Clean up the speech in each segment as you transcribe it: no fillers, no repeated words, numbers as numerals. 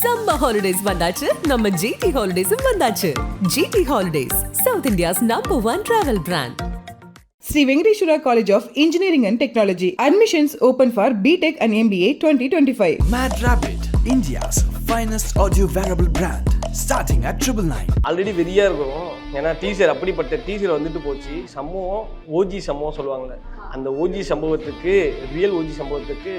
Summer holidays வந்தாச்சு, நம்ம GT Holidays வந்தாச்சு. GT Holidays, South India's #1 travel brand. Sri Venkateshwara College of Engineering and Technology. Admissions open for BTech and MBA 2025. Mad Rabbit, India's finest audio wearable brand, starting at 999. Already வெறியா இருக்கும். ஏன்னா teaser அப்படிப்பட்ட teaser வந்துட்டு போச்சு. சம்பவம் OG சம்பவம் சொல்லுவாங்கள்ல, அந்த OG சம்பவத்துக்கு ரியல் ஓஜி சம்பவத்துக்கு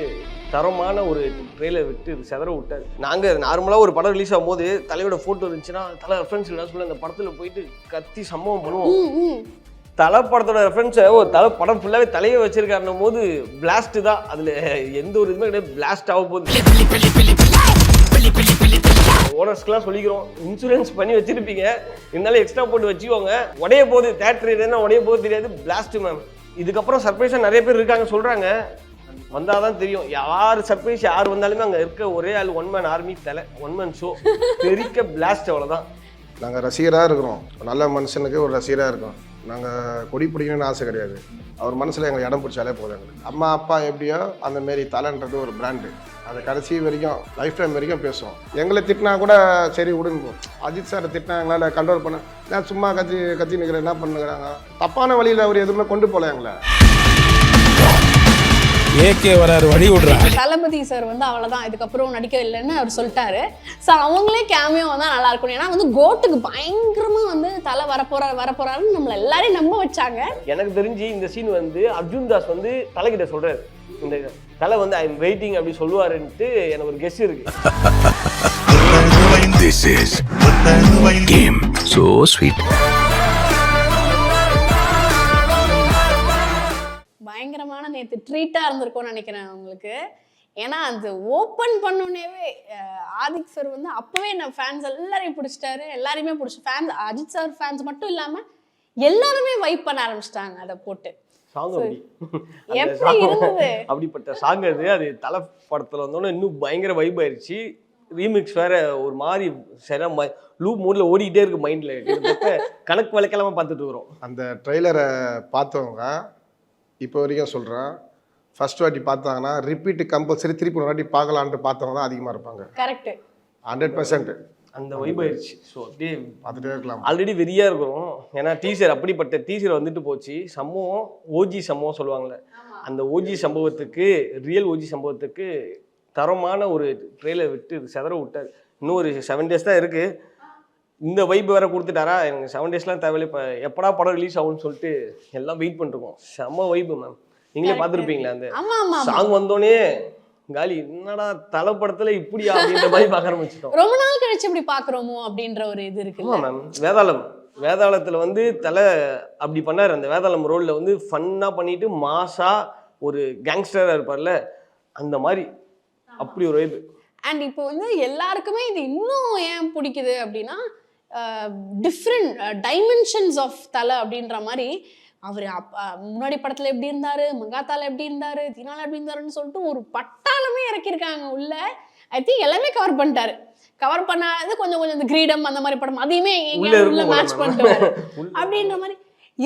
தரமான ஒரு ட்ரெயிலர் விட்டு செதற விட்டார். நாங்கள் நார்மலாக ஒரு படம் ரிலீஸ் ஆகும்போது தலையோட ஃபோட்டோ இருந்துச்சுன்னா தலை ரெஃபரன்ஸ் என்ன சொல்ல அந்த படத்தில் போயிட்டு கத்தி சம்பவம் பண்ணுவோம். தலை படத்தோட ரெஃபரன்ஸை ஒரு தலை படம் ஃபுல்லாகவே தலையை வச்சிருக்காருன்னும் போது பிளாஸ்ட் தான். அதில் எந்த ஒரு இதுவுமே கிடையாது, பிளாஸ்ட் ஆக போகுது. ஓனர்ஸ்க்கெலாம் சொல்லிக்கிறோம், இன்சூரன்ஸ் பண்ணி வச்சிருப்பீங்க, இருந்தாலும் எக்ஸ்ட்ரா போட்டு வச்சுக்கோங்க. உடைய போகுது தேட்டர் என்ன உடைய போகுது தெரியாது, பிளாஸ்ட் மேம். இதுக்கப்புறம் சர்ப்ரைஸாக நிறைய பேர் இருக்காங்க சொல்கிறாங்க, வந்தால் தான் தெரியும். யார் சர்ப்ரைஸ் யார் வந்தாலுமே அங்கே இருக்க ஒரே ஆள் ஒன் மேன் ஆர்மி, தலை ஒன் மேன் ஷோ, பெரிய பிளாஸ்ட். அவ்வளோதான். நாங்கள் ரசிகராக இருக்கிறோம், நல்ல மனுஷனுக்கு ஒரு ரசிகராக இருக்கோம். நாங்கள் கொடி பிடிக்கணும்னு ஆசை கிடையாது, அவர் மனசில் எங்களுக்கு இடம் பிடிச்சாலே போதும். எங்களுக்கு அம்மா அப்பா எப்படியோ அந்த மாரி தலைன்றது ஒரு பிராண்டு, அது கடைசி வரைக்கும் லைஃப் டைம் வரைக்கும் பேசுவோம். எங்களை திட்டினா கூட சரி விடுங்க, அஜித் சாரை திட்டினா எங்களால் கண்ட்ரோல் பண்ண, நான் சும்மா கத்தி நிற்கிறேன், என்ன பண்ணுறாங்க, தப்பான வழியில் அவர் எதுவுமே கொண்டு போகல எங்களை. ஏகே வராரு வழி விடுறாரு. தளபதி சார் வந்து அவ்வளோதான், இதுக்கப்புறம் நடிக்க இல்லைன்னு அவர் சொல்லிட்டாரு. ஸோ அவங்களே கேமியோ வந்தால் நல்லா இருக்கும். ஏன்னா வந்து கோட்டுக்கு பயங்கரமாக வந்து தலை வரப்போறாருன்னு நம்மளை எல்லாரையும் நம்ப வச்சாங்க. எனக்கு தெரிஞ்சு இந்த சீன் வந்து அர்ஜுன் தாஸ் வந்து தலைகிட்ட சொல்றாரு, இந்த தலை வந்து ஐ எம் வெயிட்டிங் அப்படி சொல்லுவாருன்ட்டு எனக்கு ஒரு கெஸ் இருக்கு. This is game so sweet. பயங்கரமான நேற்று ட்ரீட்டாக இருந்திருக்கும்னு நினைக்கிறேன் அவங்களுக்கு. ஏன்னா அது ஓப்பன் பண்ணோன்னேவே ஆதிக் சார் வந்து அப்போவே நான் ஃபேன்ஸ் எல்லாரையும் பிடிச்சிட்டாரு, எல்லாரையுமே பிடிச்சி ஃபேன்ஸ் அஜித் சார் ஃபேன்ஸ் மட்டும் இல்லாமல் எல்லாருமே வைப் பண்ண ஆரம்பிச்சிட்டாங்க அதை போட்டு. எப்படி இருந்தது அப்படிப்பட்ட சாங் அது. அது தலை படத்தில் வந்தோன்னே இன்னும் பயங்கர வைப் ஆயிடுச்சு. ரீமிக்ஸ் வேற ஒரு மாதிரி சரியா லூப் மூடில் ஓடிக்கிட்டே இருக்கு மைண்டில். கணக்கு வழக்கெல்லாம பார்த்துட்டு வரோம். அந்த ட்ரெய்லரை பார்த்தவங்க இப்போ வரைக்கும் சொல்கிறேன், ஃபர்ஸ்ட் வாட்டி பார்த்தாங்கன்னா ரிப்பீட்டு கம்பல்சரி திருப்பி ஒரு வாட்டி பார்க்கலான்ட்டு பார்த்தவங்க தான் அதிகமாக இருப்பாங்க. கரெக்ட், 100% அந்த வைப் ஆயிடுச்சு. ஸோ அப்படியே பார்த்துட்டே இருக்கலாம். ஆல்ரெடி வெறியா இருக்கிறோம். ஏன்னா டீசர் அப்படிப்பட்ட டீசர் வந்துட்டு போச்சு. சம்பவம் ஓஜி சம்பவம் சொல்லுவாங்கள்ல, அந்த ஓஜி சம்பவத்துக்கு ரியல் ஓஜி சம்பவத்துக்கு தரமான ஒரு ட்ரெயிலர் விட்டு செதற விட்டார். இன்னும் ஒரு 7 days தான் இருக்குது. இந்த வைப் வேறு கொடுத்துட்டாரா, எனக்கு 7 daysலாம் தேவையில்லை. இப்போ எப்படா படம் ரிலீஸ் ஆகும்னு சொல்லிட்டு எல்லாம் வெயிட் பண்ணிருக்கோம். செம்ம வைப்பு மேம், நீங்களே பார்த்துருப்பீங்களா அந்த சாங் வந்தோடனே காலி, என்னடா தலை படத்துல இப்படியா அப்படின்ற மாதிரி பார்க்க ஆரம்பிச்சிட்டோம். ரொம்ப நாள் கழிச்சு இப்படி பார்க்குறோமோ அப்படின்ற ஒரு இது இருக்கு. மேம் வேதாளத்தில் வந்து தலை அப்படி பண்ணார். அந்த வேதாளம் ரோலில் வந்து ஃபன்னாக பண்ணிட்டு மாசா ஒரு கேங்ஸ்டராக இருப்பார்ல, அந்த மாதிரி அப்படி ஒரு வைப்பு. அண்ட் இப்போ வந்து எல்லாருக்குமே இது இன்னும் ஏன் பிடிக்குது அப்படின்னா, டிஃப்ரெண்ட் டைமென்ஷன்ஸ் ஆஃப் தலை அப்படின்ற மாதிரி. அவர் முன்னாடி படத்தில் எப்படி இருந்தார், மங்காத்தால எப்படி இருந்தார், தினால எப்படி இருந்தாருன்னு சொல்லிட்டு ஒரு பட்டாளமே இறக்கியிருக்காங்க உள்ள. ஐ திங்க் எல்லாமே கவர் பண்ணிட்டாரு. கவர் பண்ணாது கொஞ்சம் இந்த கிரீடம் அந்த மாதிரி படம் அதையுமே உள்ள மேட்ச் பண்ணிட்டு அப்படின்ற மாதிரி.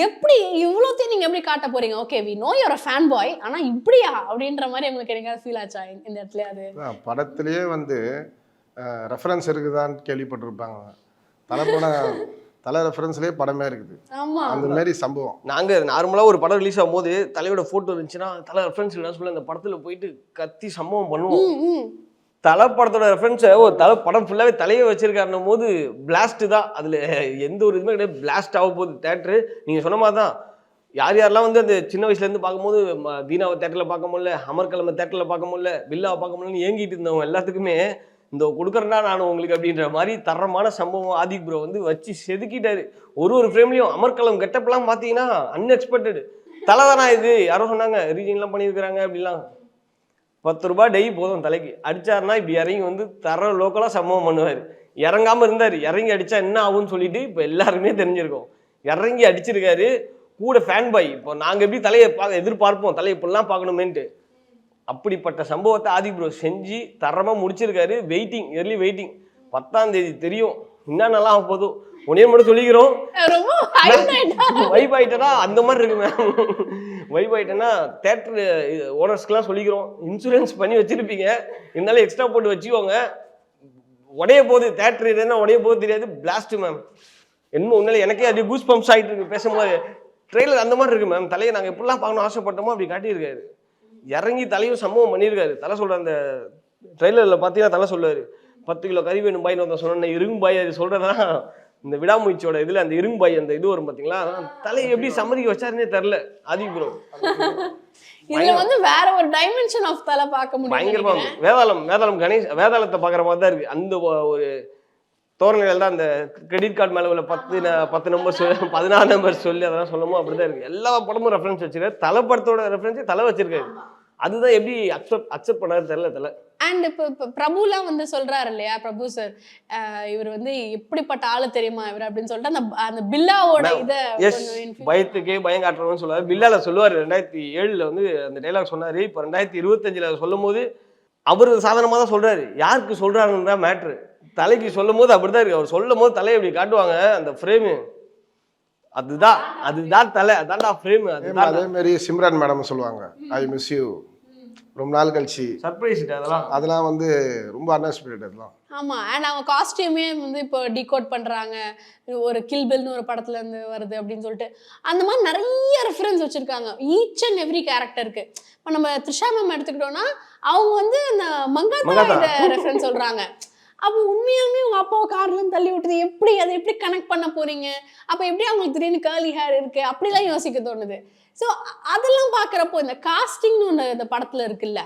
எப்படி இவ்வளோத்தையும் நீங்கள் எப்படி காட்ட போறீங்க? Okay we know you're a fan boy, ஆனால் இப்படியா அப்படின்ற மாதிரி உங்களுக்கு எனக்கு ஃபீல் ஆச்சா இந்த இடத்துல? அது படத்துலேயே வந்து ரெஃபரன்ஸ் இருக்குதான்னு கேள்விப்பட்டிருப்பாங்க. தலை ரெஃபரன்ஸ்லேயே படமே இருக்குது. அந்த மாதிரி சம்பவம். நாங்கள் நார்மலாக ஒரு படம் ரிலீஸ் ஆகும்போது தலையோட ஃபோட்டோ இருந்துச்சுன்னா தலை ரெஃபரன்ஸ் என்ன சொல்ல அந்த படத்தில் போயிட்டு கத்தி சம்பவம் பண்ணுவோம். தலை படத்தோட ரெஃபரன்ஸை ஒரு தலை படம் ஃபுல்லாகவே தலையை வச்சிருக்காருன்னும் போது பிளாஸ்ட் தான். அதில் எந்த ஒரு இதுவுமே கிடையாது, பிளாஸ்ட் ஆக போகுது தேட்டரு. நீங்கள் சொன்ன மாதிரி தான், யாரெல்லாம் வந்து அந்த சின்ன வயசுலேருந்து பார்க்கும்போது தீனாவை தேட்டரில் பார்க்க முடியல, அமர்கலமை தேட்டரில் பார்க்க முடியல, பில்லாவை பார்க்க முடியலன்னு ஏங்கிட்டு இருந்தவங்க எல்லாத்துக்குமே இந்த கொடுக்குறேன்னா நான் உங்களுக்கு அப்படின்ற மாதிரி தரமான சம்பவம் ஆதிக் ப்ரோ வந்து வச்சு செதுக்கிட்டாரு. ஒரு ஃப்ரேம்லையும் அமர்கலம் கெட்டப்பெல்லாம் பார்த்தீங்கன்னா அன்எக்ஸ்பெக்டட். தலை தானா இது, யாரோ சொன்னாங்க ரீஜன்லாம் பண்ணியிருக்கிறாங்க அப்படிலாம். 10 ரூபாய் டெய் போதும் தலைக்கு அடிச்சாருன்னா இப்படி இறங்கி வந்து தர லோக்கலாக சம்பவம் பண்ணுவார். இறங்காமல் இருந்தார், இறங்கி அடித்தா என்ன ஆகும்னு சொல்லிட்டு இப்போ எல்லாருமே தெரிஞ்சிருக்கோம். இறங்கி அடிச்சிருக்காரு. கூட ஃபேன் பாய். இப்போ நாங்கள் எப்படி தலையை எதிர்பார்ப்போம், தலையை இப்படிலாம் பார்க்கணுமேன்ட்டு. அப்படிப்பட்ட சம்பவத்தை ஆதிக் ப்ரோ செஞ்சு தரமாக முடிச்சிருக்காரு. Waiting, early waiting. 10ஆம் தேதி தெரியும் என்ன நல்லா ஆக போதும். உடனே மட்டும் சொல்லிக்கிறோம், வைப் ஆயிட்டனா அந்த மாதிரி இருக்கு மேம். வைப் ஆயிட்டனா தேட்டர் ஓனர்ஸ்க்கெல்லாம் சொல்லிக்கிறோம், இன்சூரன்ஸ் பண்ணி வச்சிருப்பீங்க, இருந்தாலும் எக்ஸ்ட்ரா போட்டு வச்சுக்கோங்க. உடைய போகுது தேட்டர் என்ன உடைய போகுது தெரியாது. Blast ma'am. என்ன உண்மையில எனக்கே அது கூஸ் பம்ப்ஸ் ஆகிட்டு இருக்கு பேசும்போது. ட்ரெயிலர் அந்த மாதிரி இருக்கு மேம். தலையை நாங்கள் எப்படிலாம் பார்க்கணும் ஆசைப்பட்டோமோ அப்படி காட்டியிருக்காரு. இறங்கி தலையும் சம்பவம் பண்ணியிருக்காரு. தலை சொல்ற அந்த ட்ரெய்லரில் பார்த்தீங்கன்னா தலை சொல்லுவார் 10 கிலோ கறி வேணும் பாயின்னு வந்த சொன்னேன். இரும்பு பாய் அது சொல்றதா இந்த விடாமுயற்சியோட இதுல அந்த இரும்பு பாய் அந்த இது வரும் பார்த்தீங்களா, தலையை எப்படி சம்மதிக்க வச்சாருன்னே தெரில ஆதி ப்ரோ. இதுல வந்து வேற ஒரு டைமென்ஷன் ஆஃப் தலை பார்க்க முடியும். பயங்கரமா வேதாளம் கணேஷ் வேதாளத்தை பார்க்குற மாதிரி தான் இருக்கு. அந்த ஒரு தோரணைகள் தான் அந்த கிரெடிட் கார்டு மேலே உள்ள 10 நம்பர் சொல்லி 16 நம்பர் சொல்லி அதெல்லாம் சொல்லமோ அப்படிதான் இருக்கு. எல்லா படமும் ரெஃபரன்ஸ் வச்சிருக்காரு. தலை படத்தோட ரெஃபரன்ஸே தலை வச்சிருக்காரு. அதுதான் எப்படி அக்செப்ட் பண்ணாரு தெரியல தலை. அண்ட் இப்போ பிரபுலாம் வந்து சொல்றாரு இல்லையா, பிரபு சார் இவர் வந்து எப்படிப்பட்ட ஆளு தெரியுமா இவர் அப்படின்னு சொல்லிட்டு அந்த பில்லாவோட இதை பயத்துக்கே பயம் காட்டுறவன்னு சொல்லுவாரு. பில்லால சொல்லுவாரு 2007 வந்து அந்த டைலாக் சொன்னாரு. இப்போ 2025 சொல்லும் போது அவரு சாதாரணமாக தான் சொல்றாரு. யாருக்கு சொல்றாருன்னு தான் மேட்ரு. தலைக்கு சொல்லும் போது அப்படிதான் இருக்கு. அவர் சொல்லும் போது தலையை எப்படி காட்டுவாங்க அந்த ஃப்ரேமு. அதுதான் தலை, அதான்டா ஃப்ரேம். அதே மாதிரி சிம்ரன் மேடம் சொல்லுவாங்க ஐ மிஸ் யூ ரொம்ப நாள் கழிச்சு. சர்ப்ரைஸ் அதெல்லாம் வந்து ரொம்ப அன்எக்ஸ்பெக்டட் அதெல்லாம். ஆமா. அண்ட் அவங்க காஸ்டியூமே வந்து இப்போ டிகோட் பண்றாங்க. ஒரு கில் பில்னு ஒரு படத்துல இருந்து வருது அப்படின்னு சொல்லிட்டு அந்த மாதிரி நிறைய ரெஃபரன்ஸ் வச்சிருக்காங்க ஈச் அண்ட் எவ்ரி கேரக்டருக்கு. இப்போ நம்ம த்ரிஷா மேம் எடுத்துக்கிட்டோம்னா அவங்க வந்து அந்த மங்காத்தா இதை ரெஃபரன்ஸ் சொல்றாங்க. அப்போ உண்மையாலுமே உங்க அப்பாவை கார்லாம் தள்ளி விட்டுது எப்படி அதை எப்படி கனெக்ட் பண்ண போறீங்க, அப்போ எப்படி அவங்களுக்கு திடீர்னு கேர்லி ஹேர் இருக்கு அப்படிலாம் யோசிக்க தோணுது. ஸோ அதெல்லாம் பார்க்குறப்போ இந்த காஸ்டிங்னு ஒன்று இந்த படத்துல இருக்குல்ல,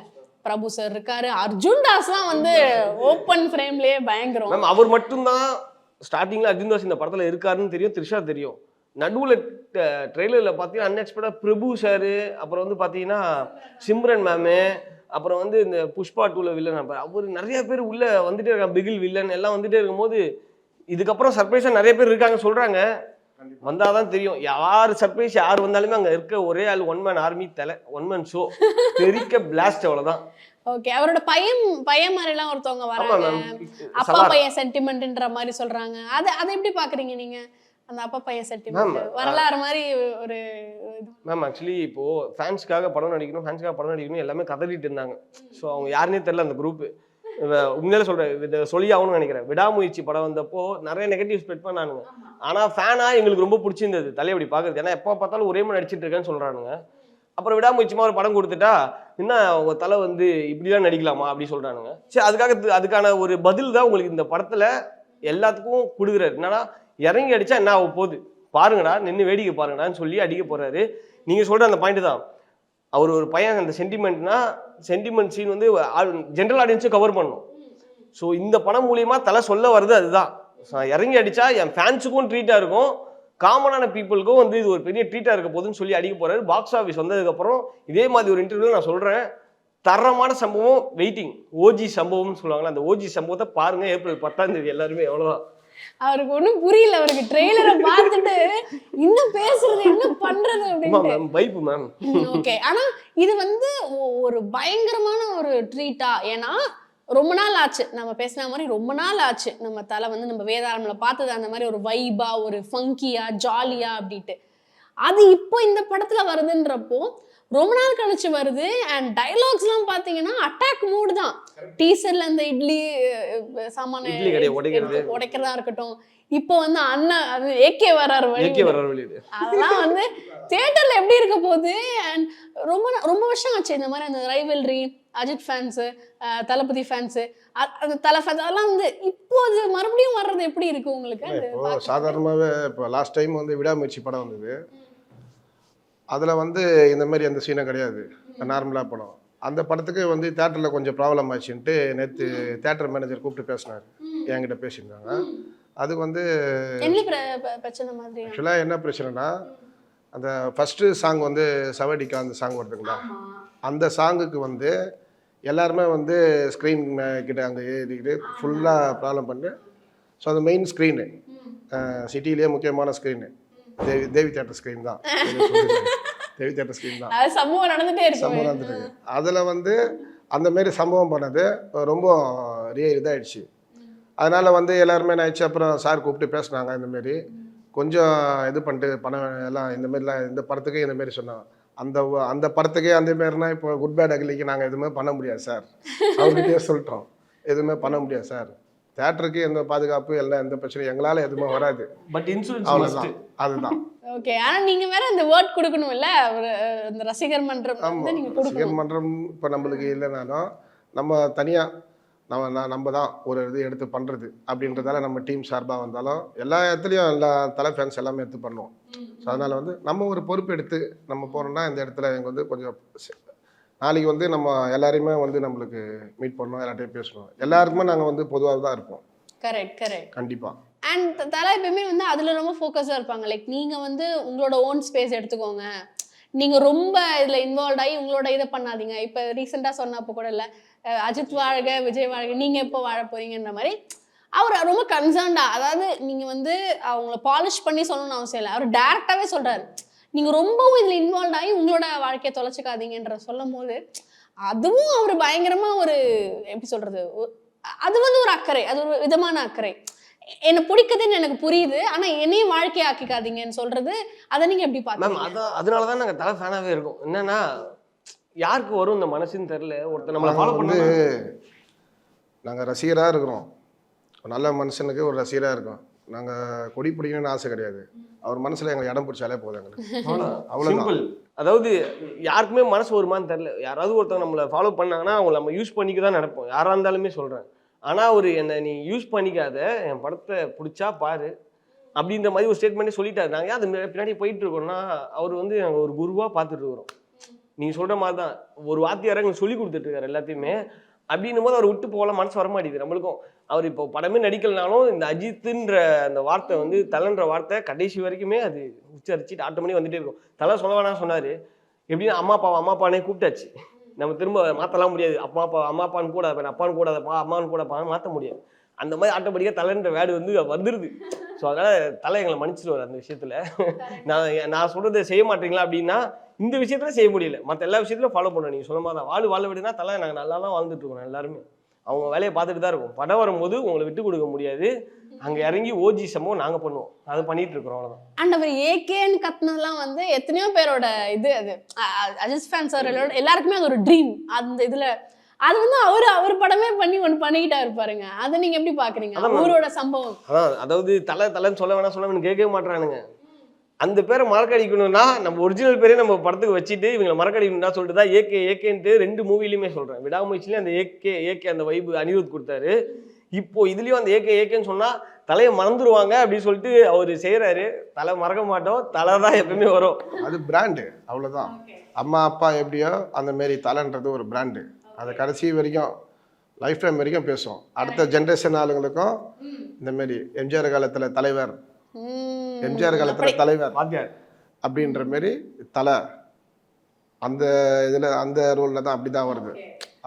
பிரபு சார் இருக்காரு, அர்ஜுன் தாஸ்லாம் வந்து ஓப்பன் ஃப்ரேம்லயே பயங்கரம். மேம் அவர் மட்டும்தான் ஸ்டார்டிங்ல அர்ஜுன் தாஸ் இந்த படத்துல இருக்காருன்னு தெரியும், த்ரிஷா தெரியும். நடுவில் ட்ரெய்லர்ல பார்த்தீங்கன்னா அன்எக்ஸ்பெக்டா பிரபு சார், அப்புறம் வந்து பார்த்தீங்கன்னா சிம்ரன் மேமு, அப்புறம் வந்து இந்த புஷ்பா 2ல வில்லன் அவர் நிறைய பேர் உள்ள வந்துட்டே இருக்காங்க. பிகில் வில்லன் எல்லாம் வந்துட்டே இருக்கும்போது இதுக்கப்புறம் சர்ப்ரைஸா நிறைய பேர் இருக்காங்க சொல்றாங்க. வந்தாதான் தெரியும் யார் சர்ப்ரைஸ் யார் வந்தாலுமே அங்க இருக்க ஒரே ஆள் ஒன் மேன் ஆர்மி தலை, ஒன் மேன் ஷோ தெரிக்க பிளாஸ்ட் அவ்வளவுதான். ஓகே. அவரோட பையன் மாதிரி எல்லாம் ஒருத்தவங்க வராங்க, அப்பா பையன் சென்டிமெண்ட்ன்ற மாதிரி சொல்றாங்க. அதை எப்படி பாக்குறீங்க நீங்க? அந்த அப்பா பையன் சென்டிமெண்ட் வரலாறு மாதிரி ஒரு மேம் ஆக்சுவலி இப்போ ஃபேன்ஸ்க்காக படம் நடிக்கணும் எல்லாமே கதறிட்டு இருந்தாங்க. ஸோ அவங்க யாருன்னே தெரியல அந்த குரூப். உண்மையில சொல்றேன், இதை சொல்லி ஆகணும்னு நினைக்கிறேன். விடாமுயற்சி படம் வந்தப்போ நிறைய நெகட்டிவ் ஸ்ப்ரெட் பண்ணானுங்க. ஆனா ஃபேனா எங்களுக்கு ரொம்ப பிடிச்சிருந்தது தலையை அப்படி பாக்குறது. ஏன்னா எப்போ பார்த்தாலும் ஒரே மாதிரி நடிச்சிட்டு இருக்கேன்னு சொல்றானுங்க. அப்புறம் விடாமுயற்சிமா ஒரு படம் கொடுத்துட்டா என்ன உங்க தலை வந்து இப்படிதான் நடிக்கலாமா அப்படி சொல்றானுங்க. சரி, அதுக்கான ஒரு பதில் தான் உங்களுக்கு இந்த படத்துல எல்லாத்துக்கும் கொடுக்குறாரு. என்னன்னா இறங்கி அடிச்சா என்ன ஆக போகுது பாருங்கடா, நின்று வேடிக்கை பாருங்கடான்னு சொல்லி அடிக்க போறாரு. நீங்க சொல்ற அந்த பாயிண்ட் தான். அவர் ஒரு பையன் அந்த சென்டிமெண்ட் சீன் வந்து ஜென்ரல் ஆடியன்ஸும் கவர் பண்ணும். ஸோ இந்த படம் மூலியமா தலை சொல்ல வருது அதுதான். இறங்கி அடிச்சா என் ஃபேன்ஸுக்கும் ட்ரீட்டா இருக்கும், காமனான பீப்புளுக்கும் வந்து இது ஒரு பெரிய ட்ரீட்டா இருக்க போதுன்னு சொல்லி அடிக்க போறாரு. பாக்ஸ் ஆஃபீஸ் வந்ததுக்கப்புறம் இதே மாதிரி ஒரு இன்டர்வியூல நான் சொல்றேன், தரமான சம்பவம் வெயிட்டிங். ஓஜி சம்பவம்னு சொல்லுவாங்களா, அந்த ஓஜி சம்பவத்தை பாருங்க ஏப்ரல் 10 எல்லாருமே. எவ்வளவுதான். அவருக்கு ஒண்ணும் புரியல. அவருக்கு ட்ரெய்லரை பார்த்துட்டு இன்னும் பேசுறது என்ன பண்றது அப்படின்னு வைப் மேம். ஓகே. ஆனா இது வந்து ஒரு பயங்கரமான ஒரு ட்ரீட்டா. ஏன்னா ரொம்ப நாள் ஆச்சு நம்ம பேசின மாதிரி, ரொம்ப நாள் ஆச்சு நம்ம தலை வந்து நம்ம வேதாளம்ல பார்த்தது அந்த மாதிரி ஒரு வைபா, ஒரு ஃபங்கியா, ஜாலியா அப்படின்ட்டு. அது இப்போ இந்த படத்துல வருதுன்றப்போ ரொம்ப நாள் கழிச்சு வருது. அண்ட் டைலாக்ஸ்லாம் பார்த்தீங்கன்னா அட்டாக் மூடு தான். டீசர்ல அந்த இட்லி சாமான உடைக்கிறதா இருக்கட்டும், இப்போ வந்து அண்ணன் அது ஏகே வராரு அதெல்லாம் வந்து தியேட்டர்ல எப்படி இருக்க போகுது. அண்ட் ரொம்ப வருஷம் ஆச்சு இந்த மாதிரி அந்த ரைவல்ரி, அஜித் ஃபேன்ஸு, தளபதி ஃபேன்ஸு, அந்த தலை ஃபேன்ஸ் அதெல்லாம் வந்து இப்போ அது மறுபடியும் வர்றது எப்படி இருக்கு உங்களுக்கு? சாதாரணமாகவே இப்போ லாஸ்ட் டைம் வந்து விடாமுயற்சி படம் வந்தது. அதில் வந்து இந்த மாதிரி அந்த சீனை கிடையாது, நார்மலாக படம். அந்த படத்துக்கு வந்து தேட்டரில் கொஞ்சம் ப்ராப்ளம் ஆச்சுன்ட்டு நேற்று தேட்டர் மேனேஜர் கூப்பிட்டு பேசினார், என்கிட்ட பேசியிருந்தாங்க. அதுக்கு வந்து ஆக்சுவலாக என்ன பிரச்சனைனா, அந்த ஃபஸ்ட்டு சாங் வந்து சவடிக்கா அந்த சாங் வருதுங்களா, அந்த சாங்குக்கு வந்து எல்லாருமே வந்து ஸ்க்ரீன் கிட்ட அங்கே ஏறிக்கிட்டு ஃபுல்லாக ப்ராப்ளம் பண்ணி. ஸோ அந்த மெயின் ஸ்க்ரீனு சிட்டிலேயே முக்கியமான ஸ்க்ரீனு தேவி தேட்டர் ஸ்க்ரீன் தான். தேவி தேட்டர் ஸ்க்ரீன் தான் சம்பவம் நடந்துட்டே இருக்கு. அதில் வந்து அந்த மாரி சம்பவம் பண்ணது ரொம்ப இதாகிடுச்சு. அதனால் வந்து எல்லாருமே என்ன ஆயிடுச்சு, அப்புறம் சார் கூப்பிட்டு பேசினாங்க. இந்தமாரி கொஞ்சம் இது பண்ணிட்டு பணம் எல்லாம் இந்தமாரிலாம் இந்த படத்துக்கே இந்தமாரி சொன்னாங்க. அந்த படத்துக்கே அந்தமாரினா இப்போ குட் பேட் அகிலிக்கு நாங்கள் எதுவுமே பண்ண முடியாது சார், அவர்கிட்டயே சொல்லிட்டோம், எதுவுமே பண்ண முடியாது சார். தேட்டருக்கு எந்த பாதுகாப்பு எல்லாம் எந்த பிரச்சனையும் எங்களால் எதுவுமே வராது. பட் இன்சூரன்ஸ் அவ்வளோதான், அதுதான். ஓகே. ஆனா நீங்க வேற இந்த வேர்ட் கொடுக்கணும் இல்ல, ஒரு இந்த ரசிகர் மன்றம் வந்து நீங்க ரசிகர் கொடுக்கணும். மன்றம் இப்போ நம்மளுக்கு இல்லைனாலும் நம்ம தனியாக நம்ம தான் ஒரு இது எடுத்து பண்ணுறது அப்படின்றதால நம்ம டீம் சார்பாக வந்தாலும் எல்லா இடத்துலையும் எல்லா தலை ஃபேன்ஸ் எல்லாமே எடுத்து பண்ணுவோம். ஸோ அதனால் வந்து நம்ம ஒரு பொறுப்பு எடுத்து நம்ம போகிறோம்னா இந்த இடத்துல எங்கள் வந்து கொஞ்சம் நாளைக்கு வந்து நம்ம எல்லாரையுமே வந்து நம்மளுக்கு மீட் பண்ணணும், எல்லார்ட்டையும் பேசணும். எல்லாருக்குமே நாங்கள் வந்து பொதுவாக தான் இருப்போம். Correct correct. கண்டிப்பாக. அண்ட் தலை எப்பயுமே வந்து அதுல ரொம்ப ஃபோக்கஸாக இருப்பாங்க. லைக் நீங்க வந்து உங்களோட ஓன் ஸ்பேஸ் எடுத்துக்கோங்க, நீங்க ரொம்ப இதுல இன்வால்வ் ஆகி உங்களோட இதை பண்ணாதீங்க. இப்போ ரீசெண்டாக சொன்னப்போ கூட இல்லை, அஜித் வாழ்க விஜய் வாழ்க நீங்க எப்போ வாழ போறீங்கன்ற மாதிரி அவர் ரொம்ப கன்சர்ன்டா, அதாவது நீங்க வந்து அவங்கள பாலிஷ் பண்ணி சொல்லணும்னு அவசியம் இல்லை, அவர் டைரக்டாவே சொல்றாரு நீங்க ரொம்பவும் இதுல இன்வால்வ் ஆகி உங்களோட வாழ்க்கையை தொலைச்சிக்காதீங்கன்ற சொல்லும் போது அதுவும் அவர் பயங்கரமா ஒரு எப்படி சொல்றது, அது வந்து ஒரு அக்கறை, அது ஒரு விதமான அக்கறை. என்ன பிடிக்குதுன்னு எனக்கு புரியுது, ஆனா என்னையும் வாழ்க்கையை ஆக்கிக்காதீங்கன்னு சொல்றது, அதை நீங்க எப்படி பாத்தீங்க? அதான் அதனாலதான் நாங்க தலை ஃபேனாவே இருக்கோம். என்னன்னா யாருக்கு வரும் இந்த மனசுன்னு தெரியல, ஒருத்தர் நம்மளை ஃபாலோ வந்து பண்ணி நாங்கள் ரசிகராக இருக்கிறோம். நல்ல மனுஷனுக்கு ஒரு ரசிகராக இருக்கோம். நாங்கள் கொடி பிடிக்கணும்னு ஆசை கிடையாது. அவர் மனசில் எங்களை இடம் பிடிச்சாலே போதும் எங்களுக்கு, அவ்வளோதான். சிம்பிள். அதாவது யாருக்குமே மனசு வருமானு தெரியல, யாராவது ஒருத்தவங்க நம்மளை ஃபாலோ பண்ணாங்கன்னா அவங்களை நம்ம யூஸ் பண்ணிக்க தான் நடப்போம், யாராக இருந்தாலுமே சொல்கிறேன். ஆனால் அவர் என்னை நீ யூஸ் பண்ணிக்காத, என் படத்தை பிடிச்சா பாரு அப்படின்ற மாதிரி ஒரு ஸ்டேட்மெண்ட்டே சொல்லிட்டாரு. நாங்கள் ஏன் அது பின்னாடி போயிட்டு இருக்கோம்னா அவர் வந்து நாங்கள் ஒரு குருவாக பார்த்துட்டு இருக்கிறோம். நீங்கள் சொல்கிற மாதிரி தான் ஒரு வாத்தியாரை எங்களுக்கு சொல்லி கொடுத்துட்ருக்காரு எல்லாத்தையுமே. அப்படின்னும் போது அவர் விட்டு போகலாம் மனசு வரமாட்டேங்குது நம்மளுக்கும். அவர் இப்போ படமே நடிக்கலனாலும் இந்த அஜித்துன்ற அந்த வார்த்தை வந்து தலைன்ற வார்த்தை கடைசி வரைக்குமே அது உச்சரிச்சுட்டு ஆட்டோமேட்டிக் வந்துட்டே இருக்கும். தலை சொல்ல வேணாம் சொன்னார், எப்படின்னா அம்மா அப்பானே கூப்பிட்டாச்சு, நம்ம திரும்ப மாற்றலாம் முடியாது. அம்மா அப்பான்னு கூட அப்பான்னு கூட அம்மான்னு கூட மாற்ற முடியாது. அந்த மாதிரி ஆட்டோமேட்டிக்காக தலைன்ற வேர்டு வந்து வந்துடுது. ஸோ அதனால் தலை எங்களை மன்னிச்சிடுவார் அந்த விஷயத்தில். நான் சொல்கிறத செய்ய மாட்டீங்களா அப்படின்னா இந்த விஷயத்துல செய்ய முடியல, மற்ற எல்லா விஷயத்திலும் ஃபாலோ பண்ணணும். நீங்கள் சொன்ன மாதிரி தான் வாழ விடுனா தலை நாங்கள் நல்லா தான் வாழ்ந்துட்டு இருக்கோம். எல்லாருமே அவங்க வேலையை பார்த்துட்டு தான் இருக்கும். படம் வரும்போது உங்களை விட்டு கொடுக்க முடியாது, அங்கே இறங்கி ஓஜி சம்பவம் நாங்கள் பண்ணுவோம், அதை பண்ணிட்டு இருக்கிறோம், அவ்வளோதான். அண்ட் அவர் ஏகேன்னு கத்துனதுலாம் வந்து எத்தனையோ பேரோட இது, அது அஜித் ஃபேன்ஸ் எல்லாருக்குமே அது ஒரு ட்ரீம். அந்த இதுல அது வந்து அவர் படமே பண்ணி ஒன்று பண்ணிக்கிட்டா இருப்பாருங்க. அதை நீங்க எப்படி பாக்குறீங்க அவரோட சம்பவம்? அதாவது தலைன்னு சொல்ல வேணாம் கேட்கவே மாட்டானுங்க. அந்த பேரை மறக்கடிக்கணும்னா நம்ம ஒரிஜினல் பேரே நம்ம படத்துக்கு வச்சுட்டு இவங்களை மறக்கடிக்கணும்னா சொல்லிட்டு தான் ஏகேன்ட்டு 2 மூவிலையுமே சொல்றேன். விடாமுயற்சிலையும் அந்த ஏகே அந்த வைப்பு அனிருத் கொடுத்தாரு. இப்போ இதுலயும் அந்த ஏகேன்னு சொன்னா தலையை மறந்துடுவாங்க அப்படின்னு சொல்லிட்டு அவர் செய்யறாரு. தலை மறக்க மாட்டோம், தலை தான் எப்பவுமே வரும். அது பிராண்டு, அவ்வளோதான். அம்மா அப்பா எப்படியோ அந்த மாரி தலைன்றது ஒரு பிராண்டு. அதை கடைசி வரைக்கும் லைஃப் டைம் வரைக்கும் பேசுவோம். அடுத்த ஜென்ரேஷன் ஆளுங்களுக்கும் இந்த மாரி எம்ஜிஆர் காலத்தில் தலைவர், எம்ஜிஆர் காலத்தில் தலைவர் அப்படின்ற மாரி தலை அந்த இதில் அந்த ரோலில் தான் அப்படி தான் வருது.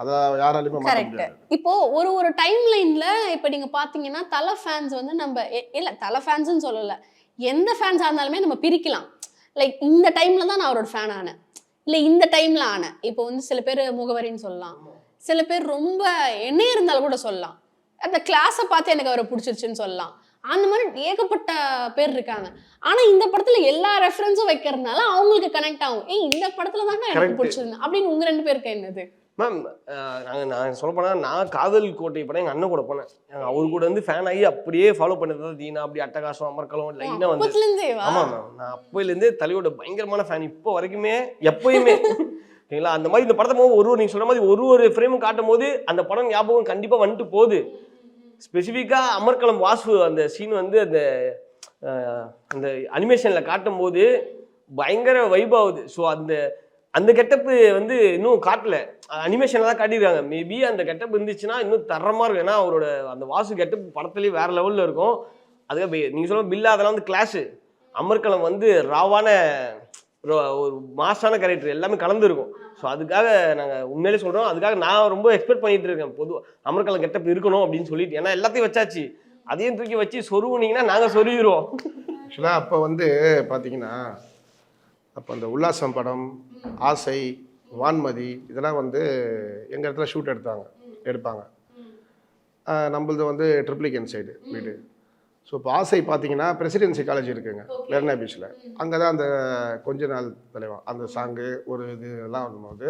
அதான் யாராலையுமே மாற்ற முடியாது. இப்போ ஒரு டைம் லைன்ல இப்போ நீங்க பாத்தீங்கன்னா தலை ஃபேன்ஸ் வந்து நம்ம இல்ல தலை ஃபேன்ஸ்னு சொல்லல, எந்த ஃபேன்ஸா இருந்தாலுமே நம்ம பிரிக்கலாம். லைக் இந்த டைம்ல தான் நான் அவரோட ஃபேன் ஆனேன், இல்ல இந்த டைம்ல ஆனேன். இப்போ வந்து சில பேர் முகவரின்னு சொல்லலாம், சில பேர் ரொம்ப என்னையே இருந்தாலும் கூட சொல்லலாம், அந்த கிளாஸை பார்த்து எனக்கு அவரை பிடிச்சிருச்சுன்னு சொல்லலாம். அந்த மாதிரி ஏகப்பட்ட பேர் இருக்காங்க. ஆனா இந்த படத்துல எல்லா ரெஃபரன்ஸும் வைக்கிறதுனால அவங்களுக்கு கனெக்ட் ஆகும். இந்த படத்துல தாங்க எனக்கு பிடிச்சிருந்தேன் அப்படின்னு உங்க 2 பேருக்கு என்னது? மேம் நான் சொல்ல போனா நான் காதல் கோட்டை படம் எங்க அண்ணன் கூட போனேன். அவரு கூட வந்து ஃபேன் ஆகி அப்படியே ஃபாலோ பண்ணது தீனா, அப்படி அட்டகாசம் அமர்க்கலாம் லைனா வந்து. ஆமா மேம், நான் அப்போலேருந்தே தலையோட பயங்கரமான ஃபேன் இப்போ வரைக்குமே எப்பயுமே. ஓகேங்களா, அந்த மாதிரி இந்த படத்தை நீங்க சொல்ற மாதிரி ஒரு ஃப்ரேமும் காட்டும் போது அந்த படம் ஞாபகம் கண்டிப்பா வந்துட்டு போகுது. ஸ்பெசிஃபிக்காக அமர்கலம் வாசு அந்த சீன் வந்து அந்த அனிமேஷனில் காட்டும் போது பயங்கர வைப் ஆகுது. ஸோ அந்த கெட்டப்பு வந்து இன்னும் காட்டல, அனிமேஷனில் தான் காட்டியிருக்காங்க. மேபி அந்த கெட்டப் இருந்துச்சுன்னா இன்னும் தரமாக இருக்கும். ஏன்னா அவரோட அந்த வாசு கெட்டப் படத்துலேயே வேறு லெவலில் இருக்கும். அதுக்காக நீங்கள் சொல்ல பில்லா அதெல்லாம் வந்து கிளாஸு. அமர்கலம் வந்து ராவான ஒரு மாசான கேரக்டர் எல்லாமே கலந்துருக்கும். ஸோ அதுக்காக நாங்கள் உண்மையிலே சொல்கிறோம், அதுக்காக நான் ரொம்ப எக்ஸ்பெக்ட் பண்ணிட்டு இருக்கேன். பொதுவாக அமர்கலம் கெட்டப் இருக்கணும் அப்படின்னு சொல்லிட்டு, ஏன்னா எல்லாத்தையும் வச்சாச்சு, அதையும் தூக்கி வச்சு சொருவுனீங்கன்னா நாங்கள் சொருவிடுவோம். ஆக்சுவலாக அப்போ வந்து பார்த்தீங்கன்னா அப்போ அந்த உல்லாசம் படம், ஆசை, வான்மதி இதெல்லாம் வந்து எங்கள் இடத்துல ஷூட் எடுப்பாங்க. நம்மளது வந்து ட்ரிப்ளிகன் சைடு வீடு. ஸோ இப்போ ஆசை பார்த்தீங்கன்னா பிரசிடென்சி காலேஜ் இருக்குங்க மெரினா பீச்சில், அங்கே தான் அந்த கொஞ்ச நாள் தலைவன் அந்த சாங்கு ஒரு இதெல்லாம் வரும்போது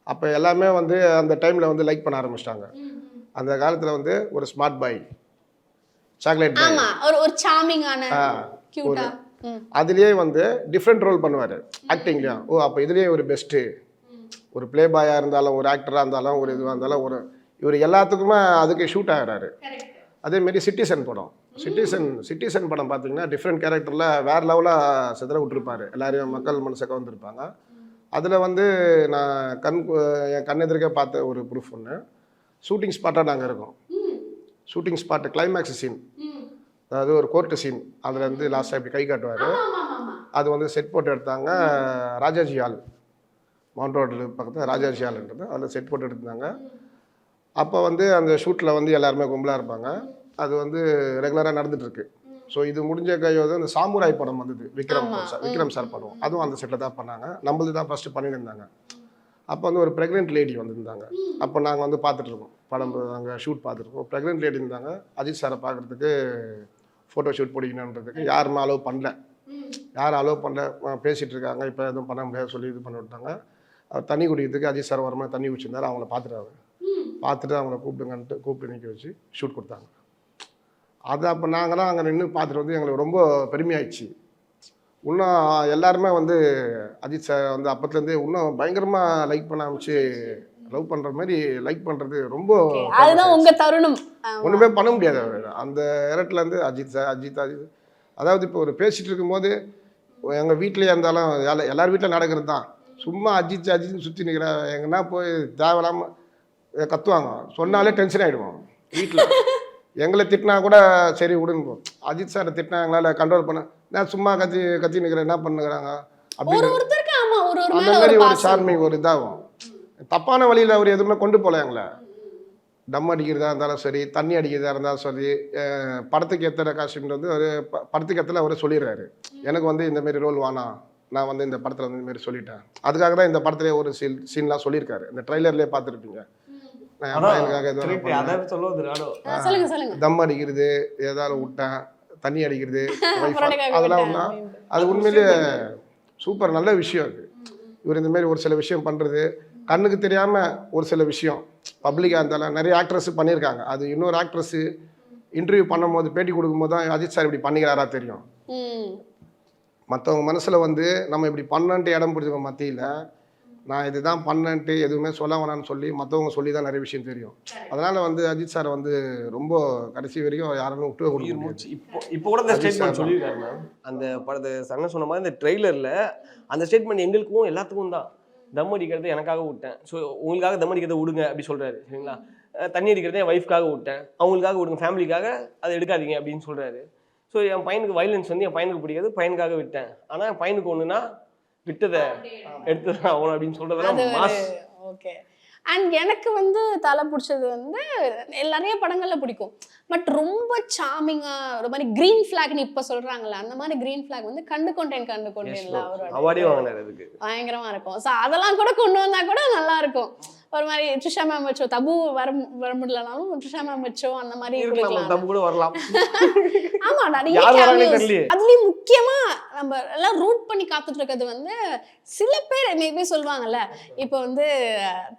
அப்போ எல்லாமே வந்து அந்த டைமில் வந்து லைக் பண்ண ஆரம்பிச்சிட்டாங்க. அந்த காலத்தில் வந்து ஒரு ஸ்மார்ட் பாய் சாக்லேட் ஆமா ஒரு சாமிங்கான கியூட்டா. அதுலேயே வந்து டிஃப்ரெண்ட் ரோல் பண்ணுவார் ஆக்டிங்லேயும். ஓ அப்போ இதுலேயே ஒரு பெஸ்ட்டு, ஒரு ப்ளே பாயாக இருந்தாலும், ஒரு ஆக்டராக இருந்தாலும், ஒரு இதுவாக இருந்தாலும், ஒரு இவர் எல்லாத்துக்குமே அதுக்கு ஷூட் ஆகிறாரு. அதேமாரி சிட்டிசன் படம், சிட்டிசன் படம் பார்த்தீங்கன்னா டிஃப்ரெண்ட் கேரக்டரில் வேறு லெவலாக சிதற விட்டுருப்பாரு, எல்லாரையும் மக்கள் மனசுக்க வந்திருப்பாங்க. அதில் வந்து நான் என் கண்ணெதிர்க்க பார்த்த ஒரு ப்ரூஃப் ஒன்று, ஷூட்டிங் ஸ்பாட்டாக நாங்கள் இருக்கோம். ஷூட்டிங் ஸ்பாட்டு கிளைமேக்ஸ் சீன், அதாவது ஒரு கோர்ட்டு சீன், அதில் வந்து லாஸ்ட்டாக இப்படி கை காட்டுவார். அது வந்து செட் போட்டு எடுத்தாங்க ராஜாஜி ஹால், மவுண்ட் ரோடு பக்கத்தில் ராஜாஜி ஹால்ன்றது, அதில் செட் போட்டு எடுத்தாங்க. அப்போ வந்து அந்த ஷூட்டில் வந்து எல்லாருமே கும்பலாக இருப்பாங்க. அது வந்து ரெகுலராக நடந்துகிட்ருக்கு. ஸோ இது முடிஞ்ச கையோடு அந்த சாமுராய் படம் வந்தது, விக்ரம் சார் படம், அதுவும் அந்த செட்டில் தான் பண்ணாங்க. நம்மளது தான் ஃபஸ்ட்டு பண்ணிட்டு இருந்தாங்க. அப்போ வந்து ஒரு ப்ரெக்னென்ட் லேடி வந்திருந்தாங்க. அப்போ நாங்கள் வந்து பார்த்துட்ருக்கோம் படம், அங்கே ஷூட் பார்த்துருக்கோம். ப்ரெக்னென்ட் லேடி இருந்தாங்க. அஜித் சாரை பார்க்குறதுக்கு ஃபோட்டோ ஷூட் பிடிக்கணுன்றதுக்கு யாருமே அலோவ் பண்ணல, பேசிகிட்டு இருக்காங்க, இப்போ எதுவும் பண்ண முடியாது சொல்லி இது பண்ணி விட்டாங்க. அவர் தண்ணி குடிக்கிறதுக்கு அஜித் சார் வரமா தண்ணி குடிச்சிருந்தார். அவங்கள பார்த்துட்டு அவங்கள கூப்பிட்டு நிற்க வச்சு ஷூட் கொடுத்தாங்க. அது அப்போ நாங்களாம் அங்கே நின்று பார்த்துட்டு வந்து எங்களுக்கு ரொம்ப பெருமையாயிடுச்சு. இன்னும் எல்லாருமே வந்து அஜித் சார் வந்து அப்பத்துலேருந்தே இன்னும் பயங்கரமாக லைக் பண்ண ஆரம்பிச்சு, லவ் பண்ணுற மாதிரி லைக் பண்ணுறது ரொம்ப, அதுதான் உங்க தருணம். ஒன்றுமே பண்ண முடியாது. அந்த இடத்துலேருந்து அஜித் அதாவது இப்போ ஒரு பேசிகிட்டு இருக்கும்போது எங்கள் வீட்லேயே இருந்தாலும் எல்லார் வீட்டில் நடக்கிறது தான். சும்மா அஜித் சுற்றி நிற்கிறேன் எங்கன்னா போய் தேவையில்லாமல் கத்துவாங்க, சொன்னாலே டென்ஷன் ஆகிடுவோம் வீட்டில். எங்களை திட்டினா கூட சரி விடுங்க, அஜித் சாரை திட்டினா எங்களால் கண்ட்ரோல் பண்ண, நான் சும்மா கத்தி நிற்கிறேன், என்ன பண்ணுறாங்க அப்படின்னு அந்த மாதிரி ஒரு சார்மிங் ஒரு இதாகும். தப்பான வழியில் அவர் எதுவுமே கொண்டு போகல எங்களை. டம் அடிக்கிறதா இருந்தாலும் சரி, தண்ணி அடிக்கிறதா இருந்தாலும் சரி, படத்துக்கு ஏற்ற காஸ்டியூம் வந்து ஒரு படத்துக்கு ஏற்ற அவரே சொல்லிடுறாரு, எனக்கு வந்து இந்தமாரி ரோல் வேணாம், நான் வந்து இந்த படத்தில் வந்து இந்தமாரி சொல்லிட்டேன். அதுக்காக தான் இந்த படத்துலேயே ஒரு சீன்லாம் சொல்லியிருக்காரு, இந்த ட்ரைலர்லேயே பார்த்துருப்பீங்க. தம் அடிக்கிறது, ஏதாவது விட்டேன், தண்ணி அடிக்கிறது, அதெல்லாம் ஒன்றா அது உண்மையிலேயே சூப்பர் நல்ல விஷயம். அது இவர் இந்த மாதிரி ஒரு சில விஷயம் பண்ணுறது, கண்ணுக்கு தெரியாமல் ஒரு சில விஷயம் பப்ளிக்காக இருந்தாலும் நிறைய ஆக்ட்ரஸ் பண்ணியிருக்காங்க. அது இன்னொரு ஆக்ட்ரஸ்ஸு இன்டர்வியூ பண்ணும்போது பேட்டி கொடுக்கும்போது தான் அஜித் சார் இப்படி பண்ணிக்கிறாரா தெரியும். மற்றவங்க மனசில் வந்து நம்ம இப்படி பண்ணன்ட்டு இடம் பிடிச்சவங்க மத்தியில் நான் இதுதான் பண்ணன்ட்டு எதுவுமே சொல்ல வேணான்னு சொல்லி மற்றவங்க சொல்லி தான் நிறைய விஷயம் தெரியும். அதனால் வந்து அஜித் சார் வந்து ரொம்ப கடைசி வரைக்கும் யாருமே விட்டு கொடுக்க. இப்போ கூட அந்த ஸ்டேட்மெண்ட் சொல்லியிருக்காரு மேம். அந்த படத்தை சங்க சொன்ன மாதிரி இந்த ட்ரெய்லரில் அந்த ஸ்டேட்மெண்ட் எங்களுக்கும் எல்லாத்துக்கும் தான். தம் அடிக்கிறது எனக்காக விட்டேன், ஸோ உங்களுக்காக தம் அடிக்கிறத விடுங்க அப்படி சொல்கிறாரு, சரிங்களா. தண்ணி அடிக்கிறத என் ஒய்ஃப்காக விட்டேன், அவங்களுக்காக விடுங்க, ஃபேமிலிக்காக அதை எடுக்காதீங்க அப்படின்னு சொல்கிறாரு. ஸோ என் பையனுக்கு வைலன்ஸ் வந்து என் பையனுக்கு பிடிக்காது, பையனுக்காக விட்டேன், ஆனால் என் பையனுக்கு ஒன்றுனா விட்டதை எடுத்துதான் ஆகணும் அப்படின்னு சொல்கிறதெல்லாம். ஓகே. அண்ட் எனக்கு வந்து தலை பிடிச்சது வந்து நிறைய படங்கள்ல பிடிக்கும், பட் ரொம்ப சாமிங்காக ஒரு மாதிரி க்ரீன் ஃபிளாக்னு இப்போ சொல்கிறாங்களே அந்த மாதிரி க்ரீன் ஃபிளாக் வந்து கண்டு கொண்டேன்ல அவார்டே வாங்கினார், அதுக்கு பயங்கரமாக இருக்கும். ஸோ அதெல்லாம் கூட கொண்டு வந்தால் கூட நல்லா இருக்கும். ஒரு மாதிரி ட்ரிஷா மேம் வச்சோ, தபு வர முடியலனாலும் ட்ரிஷா மேம் வச்சோ அந்த மாதிரி தபு கூட வரலாம். ஆமா, நிறைய அதுலயும் முக்கியமா நம்ம எல்லாம் ரூட் பண்ணி காத்துட்டு இருக்கிறது வந்து சில பேர் மேபி சொல்லுவாங்கல்ல, இப்போ வந்து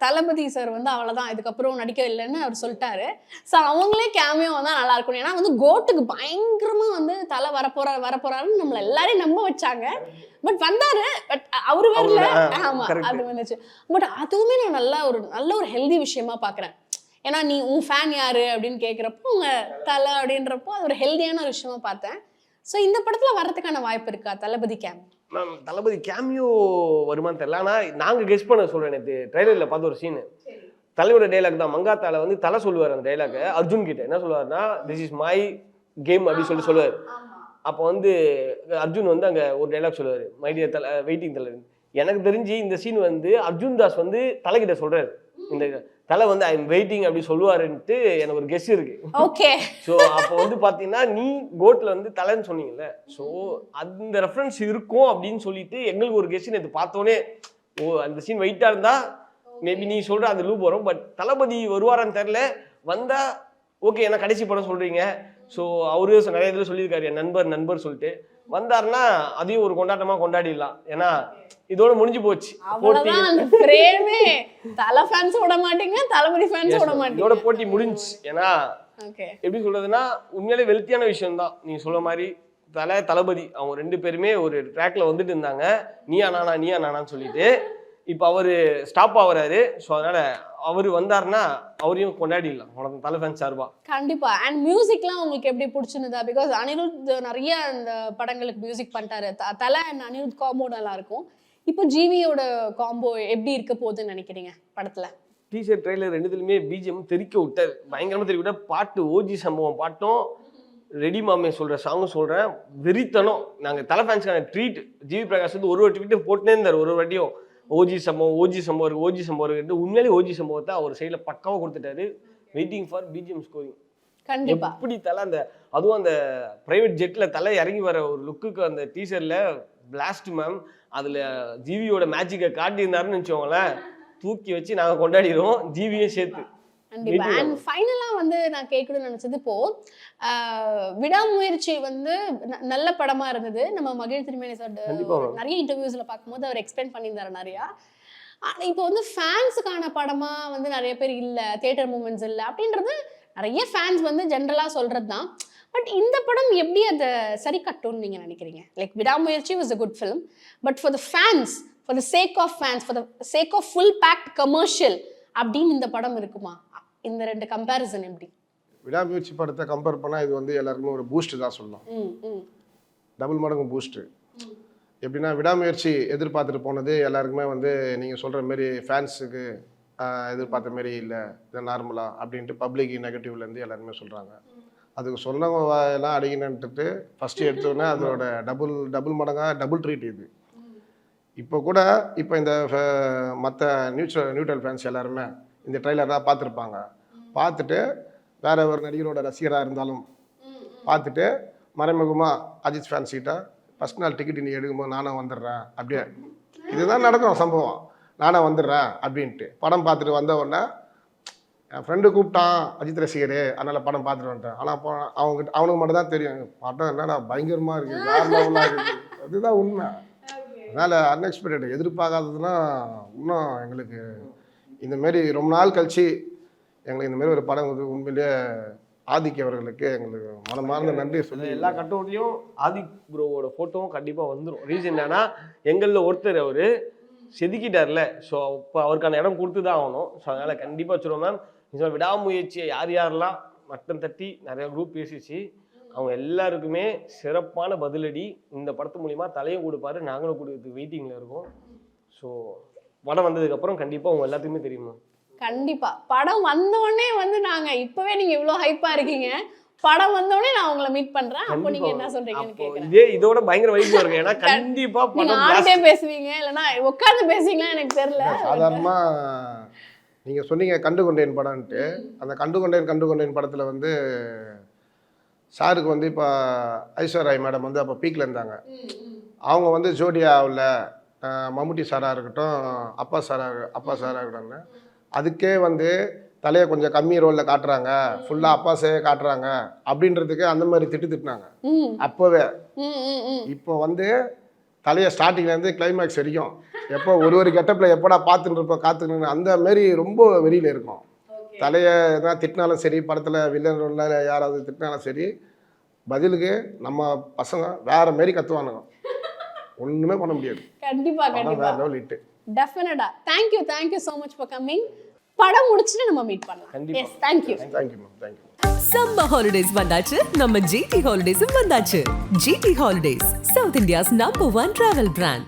தளபதி சார் வந்து அவ்வளவுதான் இதுக்கப்புறம் நடிக்க இல்லைன்னு அவர் சொல்லிட்டாரு. ஸோ அவங்களே கேமியோ வந்தா நல்லா இருக்கும். ஏன்னா வந்து கோட்டுக்கு பயங்கரமா வந்து தலை வரப்போறாருன்னு நம்மள எல்லாரையும் நம்ப வச்சாங்க. பட் வந்தாரு, பட் அவரு வரல. ஆமா, அது வந்துச்சு. பட் அதுவுமே நான் நல்ல ஒரு ஹெல்தி விஷயமா பாக்குறேன். ஏன்னா நீ உன் ஃபேன் யாரு அப்படின்னு கேட்குறப்போ உங்க தலை அப்படின்றப்போ அது ஒரு ஹெல்தியான ஒரு விஷயமா பார்த்தேன். ஸோ இந்த படத்துல வர்றதுக்கான வாய்ப்பு இருக்கா தளபதி கேமியோ? மேம் தளபதி கேமியோ வருமானு தெரியல, ஆனால் நாங்கள் கெஸ் பண்ண சொல்றேன். எனக்கு ட்ரெய்லரில் பார்த்த ஒரு சீனு, தலைவரோட டைலாக் தான். மங்காத்தால வந்து தலை சொல்லுவார் அந்த டைலாக் அர்ஜுன் கிட்ட. என்ன சொல்லுவாருன்னா, திஸ் இஸ் மை கேம் அப்படின்னு சொல்லுவார். அப்போ வந்து அர்ஜுன் வந்து அங்கே ஒரு டைலாக் சொல்லுவார், மைடியர் தலை வெயிட்டிங் தலை. எனக்கு தெரிஞ்சு இந்த சீன் வந்து அர்ஜுன் தாஸ் வந்து தலைக்கிட்ட சொல்றாரு, இந்த தலை வந்து ஐ எம் வெயிட்டிங் அப்படி சொல்லுவாருன்ட்டு எனக்கு ஒரு கெஸ் இருக்கு. ஓகே. ஸோ அப்போ வந்து பார்த்தீங்கன்னா நீ கோட்டில் வந்து தலைன்னு சொன்னீங்கல்ல, ஸோ அந்த ரெஃபரன்ஸ் இருக்கும் அப்படின்னு சொல்லிட்டு எங்களுக்கு ஒரு கெஸ் நேற்று பார்த்தோன்னே, ஓ அந்த சீன் வெயிட்டாக இருந்தா மேபி நீ சொல்ற அந்த லூப் வரும். பட் தளபதி வருவாரான்னு தெரில, வந்தா ஓகே. ஏன்னா கடைசி படம் சொல்றீங்க, ஸோ அவரு நிறைய இதில் சொல்லியிருக்காரு என் நண்பர் சொல்லிட்டு வந்தாருன்னா அதையும் ஒரு கொண்டாட்டமா கொண்டாடிடலாம். ஏன்னா இதோட முடிஞ்சு போச்சு, தலை ஃபேன்ஸ் விட மாட்டீங்க, தளபதி ஃபேன்ஸ் விட மாட்டீங்க, இதோட போட்டி முடிஞ்சு. ஏன்னா ஓகே. எப்படி சொல்றதுன்னா உண்மையிலே வெல்த்தியான விஷயம் தான் நீ சொல்ற மாதிரி. தளபதி அவங்க 2 பேருமே ஒரு ட்ராக்ல வந்துட்டு இருந்தாங்க, நீயா நானான்னு சொல்லிட்டு. இப்போ அவரு ஸ்டாப் ஆகுறாரு. ஸோ அதனால அவர் வந்தாருன்னா அவரையும் கொண்டாடிடலாம் உனக்கு தலை ஃபேன்ஸ் சார்பா. கண்டிப்பா. அண்ட் மியூசிக்லாம் உங்களுக்கு எப்படி பிடிச்சிருந்தா? பிகாஸ் அனிருத் நிறைய இந்த படங்களுக்கு மியூசிக் பண்ணிட்டாரு. தலை அண்ட் அனிருத் காம்போ நல்லா இருக்கும். இப்போ ஜிவியோட காம்போ எப்படி இருக்க போகுதுன்னு நினைக்கிறீங்க படத்துல? டீசர் ட்ரெய்லர் 2த்துலையுமே பிஜிஎம் தெறிக்க விட்டார், பயங்கரமா தெறிக்க விட்டார். பாட்டு ஓஜி சம்பவம் பாட்டும் ரெடி மாமே சொல்ற சாங்கும் சொல்றேன், வெறித்தனம். நாங்கள் தலை ஃபேன்ஸ்க்கான ட்ரீட். ஜிவி பிரகாஷ் வந்து ஒரு ட்வீட் போட்டுனே இருந்தார், ஒரு வாட்டியும் ஓஜி சம்பவம் இருக்கு. உண்மையிலே ஓஜி சம்பவத்தை அவர் சைடில் பக்காவாக கொடுத்துட்டாரு. Waiting for BGM scoring. கண்டிப்பா. எப்படி தலை அந்த அதுவும் அந்த பிரைவேட் ஜெட்ல தலை இறங்கி வர ஒரு லுக்குக்கு அந்த டீசர்ல பிளாஸ்ட் மேம் அதுல ஜிவியோட மேஜிக்கை காட்டியிருந்தாருன்னு வச்சுக்கோங்களேன், தூக்கி வச்சு நாங்க கொண்டாடிடுவோம், ஜிவியும் சேர்த்து. கண்டிப்பா. அண்ட் ஃபைனலா வந்து நான் கேட்கணும்னு நினைச்சது, இப்போ விடாமுயற்சி வந்து நல்ல படமா இருந்தது. நம்ம மகிழ் திருமேனி சார் நிறைய இன்டர்வியூஸ்ல பார்க்கும்போது அவர் எக்ஸ்பிளைன் பண்ணியிருந்தாரு நிறையா. இப்போ வந்து ஃபேன்ஸுக்கான படமா வந்து நிறைய பேர் இல்லை, தியேட்டர் மூமெண்ட்ஸ் இல்லை அப்படின்றது நிறைய ஃபேன்ஸ் வந்து ஜென்ரலா சொல்றது தான். பட் இந்த படம் எப்படி அதை சரி கட்டும்னு நீங்க நினைக்கிறீங்க? லைக் விடாமுயற்சி was a good film, but for the fans, for the sake of fans, for the sake of full packed commercial அப்படின்னு இந்த படம் இருக்குமா? இந்த 2 கம்பேரிசன் எப்படி? விடாமுயற்சி படத்தை கம்பேர் பண்ணால் இது வந்து எல்லாருக்குமே ஒரு பூஸ்ட் தான் சொல்லலாம். டபுள் மடங்கு பூஸ்ட்டு. எப்படின்னா விடாமுயற்சி எதிர்பார்த்துட்டு போனது எல்லாருக்குமே வந்து நீங்கள் சொல்கிற மாரி ஃபேன்ஸுக்கு எதிர்பார்த்த மாரி இல்லை, இது நார்மலாக அப்படின்ட்டு பப்ளிக் நெகட்டிவ்லேருந்து எல்லாருமே சொல்கிறாங்க. அதுக்கு சொன்னவங்க எல்லாம் அடிக்கணுன்ட்டு ஃபஸ்ட்டு எடுத்தோடனே அதோட டபுள் மடங்காக டபுள் ட்ரீட் இது. இப்போ இந்த மற்ற நியூட்ரல் ஃபேன்ஸ் எல்லாருமே இந்த ட்ரெய்லர் தான் பார்த்துருப்பாங்க. பார்த்துட்டு வேற ஒரு நடிகரோட ரசிகராக இருந்தாலும் பார்த்துட்டு மறைமுகமாக அஜித் ஃபேன்ஸ் கிட்ட ஃபஸ்ட் நாள் டிக்கெட் நீ எடுக்கும்போது நானும் வந்துடுறேன், அப்படியே இதுதான் நடக்கும் சம்பவம், நானும் வந்துடுறேன் அப்படின்ட்டு. படம் பார்த்துட்டு வந்த உடனே என் ஃப்ரெண்டு கூப்பிட்டான் அஜித் ரசிகர், அதனால் படம் பார்த்துட்டு வந்துட்டேன். ஆனால் அவனுக்கு மட்டும் தான் தெரியும் படம் என்னடா பயங்கரமாக இருக்குது, வேறு லெவலாக இருக்குது. அதுதான் உண்மை. அதனால் அன்எக்ஸ்பெக்டட், எதிர்பார்க்காததுன்னா இன்னும் எங்களுக்கு இந்தமாரி ரொம்ப நாள் கழிச்சு எங்களுக்கு இந்தமாரி ஒரு படம் வந்து உண்மையிலேயே ஆதிக் அவர்களுக்கு எங்களுக்கு மனமார்ந்த நன்றி சொல்லி. எல்லா கட்டோட்டையும் ஆதிக் ப்ரோவோட ஃபோட்டோவும் கண்டிப்பாக வந்துடும். ரீசன் என்னன்னா எங்களில் ஒருத்தர் அவர் செதுக்கிட்டார்ல, ஸோ இப்போ அவருக்கான இடம் கொடுத்து தான் ஆகணும். ஸோ அதனால் கண்டிப்பாக வச்சுருவோம் மேம். இந்த விடாமுயற்சியை யாரெல்லாம் மட்டம் தட்டி நிறைய குரூப் பேசிச்சு, அவங்க எல்லாருக்குமே சிறப்பான பதிலடி இந்த படத்து மூலிமா தலையும் கொடுப்பாரு, நாங்களும் கொடுக்குறதுக்கு வெயிட்டிங்கில் இருக்கோம். ஸோ படம் வந்ததுக்கப்புறம் கண்டிப்பாக அவங்க எல்லாத்துக்குமே தெரியுமா? கண்டிப்பா. படம் வந்தோடனே வந்து நாங்கள் இப்போவே நீங்கள் இவ்வளோ ஹைப்பாக இருக்கீங்க, படம் வந்தோடனே நான் உங்களை மீட் பண்றேன். அப்போ நீங்க என்ன சொல்றீங்கன்னு கேக்குறேன். இதோட பயங்கர வைப் இருக்கு. ஏன்னா கண்டிப்பா படம் ஆடிட்டே பேசுவீங்க இல்லனா உட்கார்ந்து பேசுவீங்களா எனக்கு தெரியல. சாதாரணமா நீங்க சொன்னீங்க கண்டுகொண்டேன் படம்ட்டு. அந்த கண்டுகொண்டேன் படத்துல வந்து சாருக்கு வந்து இப்போ ஐஸ்வர்யா மேடம் வந்து அப்போ பீக்கில் இருந்தாங்க. அவங்க வந்து ஜோடியாவில் மம்முட்டி சாராக இருக்கட்டும், அப்பா சாராக இருக்கட்டும்னு அதுக்கே வந்து தலையை கொஞ்சம் கம்மி ரோலில் காட்டுறாங்க, ஃபுல்லாக அப்பாசே காட்டுறாங்க அப்படின்றதுக்கு அந்த மாதிரி திட்டினாங்க அப்போவே. இப்போ வந்து தலையை ஸ்டார்டிங்லேருந்து கிளைமேக்ஸ் வரைக்கும் எப்போ ஒரு கெட்டப்பில் எப்போடா பார்த்துட்டு இருப்போம் காத்துக்கணும் அந்த மாரி ரொம்ப வெளியில் இருக்கும். தலையை எதனா திட்டினாலும் சரி, படத்தில் வில்லன் ரோலில் யாராவது திட்டினாலும் சரி, பதிலுக்கு நம்ம பசங்க வேற மாரி கத்துவானுங்க, ஒன்றுமே பண்ண முடியாது. கண்டிப்பா கண்டிப்பா வேற லெவல் ஹிட். டெஃபினட்டா. Thank you so much for coming. படம் முடிச்சிட்டு நம்ம மீட் பண்ணலாம். Yes, thank you ma'am. Summer holidays வந்தாச்சு, நம்ம ஜிடி ஹாலிடேஸும் வந்தாச்சு. GT Holidays, South India's #1 travel brand.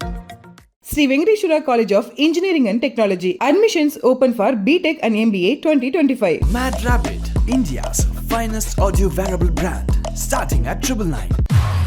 Sri Venkateshwara College of Engineering and Technology. Admissions open for BTech and MBA 2025. Mad Rabbit, India's finest audio wearable brand, starting at 999.